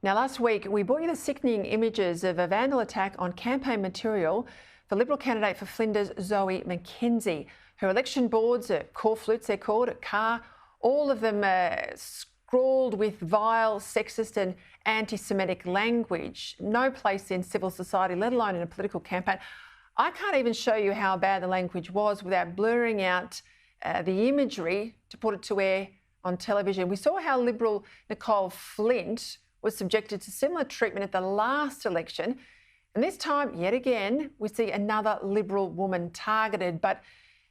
Now, last week, we brought you the sickening images of a vandal attack on campaign material for Liberal candidate for Flinders Zoe McKenzie. Her election boards, corflutes they're called, a car, all of them scrawled with vile, sexist and anti-Semitic language. No place in civil society, let alone in a political campaign. I can't even show you how bad the language was without blurring out the imagery to put it to air on television. We saw how Liberal Nicole Flint was subjected to similar treatment at the last election. And this time, yet again, we see another Liberal woman targeted. But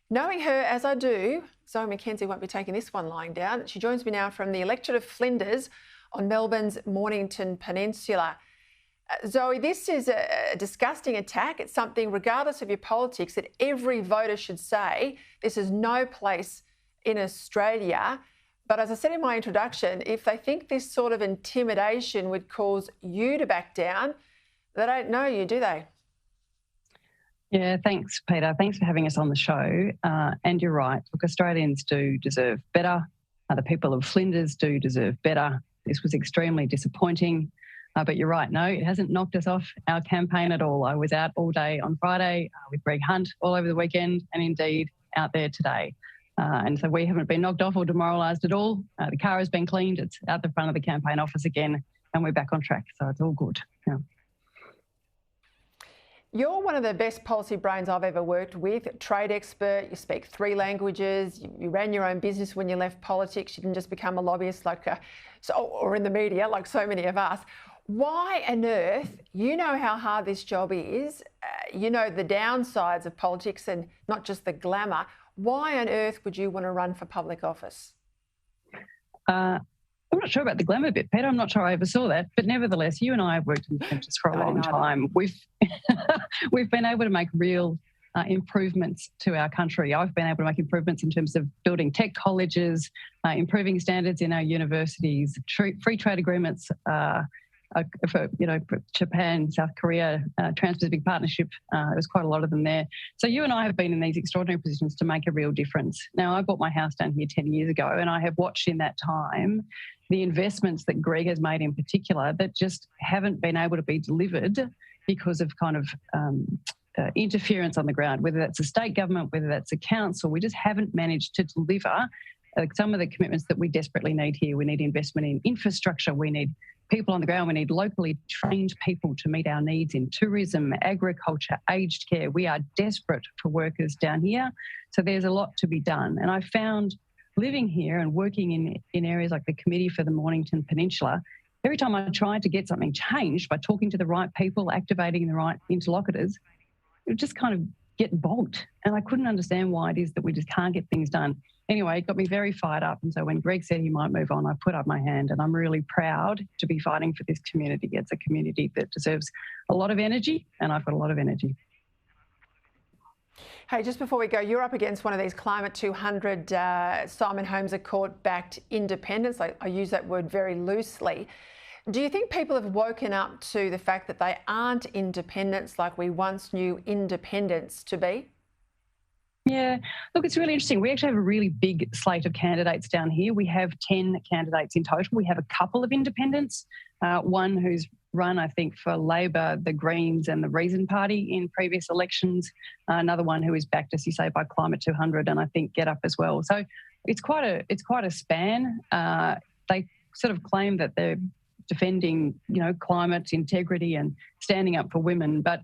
knowing her as I do, Zoe McKenzie won't be taking this one lying down. She joins me now from the electorate of Flinders on Melbourne's Mornington Peninsula. Zoe, this is a disgusting attack. It's something, regardless of your politics, that every voter should say, this is no place in Australia. But as I said in my introduction, if they think this sort of intimidation would cause you to back down, they don't know you, do they? Yeah, thanks, Peter. Thanks for having us on the show. And you're right. Look, Australians do deserve better. The people of Flinders do deserve better. This was extremely disappointing. But you're right. No, it hasn't knocked us off our campaign at all. I was out all day on Friday with Greg Hunt all over the weekend and indeed out there today. And so we haven't been knocked off or demoralised at all. The car has been cleaned. It's out the front of the campaign office again and we're back on track. So it's all good. Yeah. You're one of the best policy brains I've ever worked with, trade expert, you speak 3 languages, you ran your own business when you left politics, you didn't just become a lobbyist or in the media like so many of us. Why on earth, you know how hard this job is, you know the downsides of politics and not just the glamour, why on earth would you want to run for public office? I'm not sure about the glamour bit, Peter. I'm not sure I ever saw that. But nevertheless, you and I have worked in the trenches for a long time. We've been able to make real improvements to our country. I've been able to make improvements in terms of building tech colleges, improving standards in our universities, free trade agreements for Japan, South Korea, Trans-Pacific Partnership. There's quite a lot of them there. So you and I have been in these extraordinary positions to make a real difference. Now, I bought my house down here 10 years ago and I have watched in that time the investments that Greg has made in particular that just haven't been able to be delivered because of kind of interference on the ground, whether that's a state government, whether that's a council. We just haven't managed to deliver some of the commitments that we desperately need here. We need investment in infrastructure. We need people on the ground. We need locally trained people to meet our needs in tourism, agriculture, aged care. We are desperate for workers down here. So there's a lot to be done. And I found living here and working in areas like the Committee for the Mornington Peninsula, every time I tried to get something changed by talking to the right people, activating the right interlocutors, it would just kind of get bogged. And I couldn't understand why it is that we just can't get things done. Anyway, it got me very fired up. And so when Greg said he might move on, I put up my hand and I'm really proud to be fighting for this community. It's a community that deserves a lot of energy and I've got a lot of energy. Hey, just before we go, you're up against one of these Climate 200 Simon Holmes Accord-backed independents. I use that word very loosely. Do you think people have woken up to the fact that they aren't independents like we once knew independents to be? Yeah, look, it's really interesting. We actually have a really big slate of candidates down here. We have 10 candidates in total. We have a couple of independents, one who's run, I think, for Labor, the Greens and the Reason Party in previous elections, another one who is backed, as you say, by Climate 200 and I think Get Up as well. So it's quite a span. They sort of claim that they're defending, climate integrity and standing up for women, but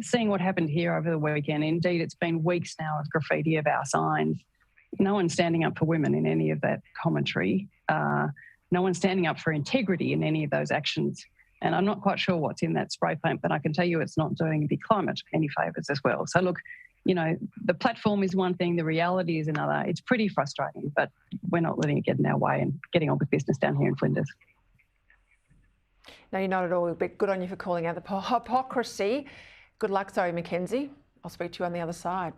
seeing what happened here over the weekend, indeed, it's been weeks now of graffiti of our signs. No one's standing up for women in any of that commentary. No one's standing up for integrity in any of those actions. And I'm not quite sure what's in that spray paint, but I can tell you it's not doing the climate any favours as well. So look, the platform is one thing, the reality is another. It's pretty frustrating, but we're not letting it get in our way and getting on with business down here in Flinders. No, you're not at all, but good on you for calling out the hypocrisy. Good luck, Zoe McKenzie. I'll speak to you on the other side.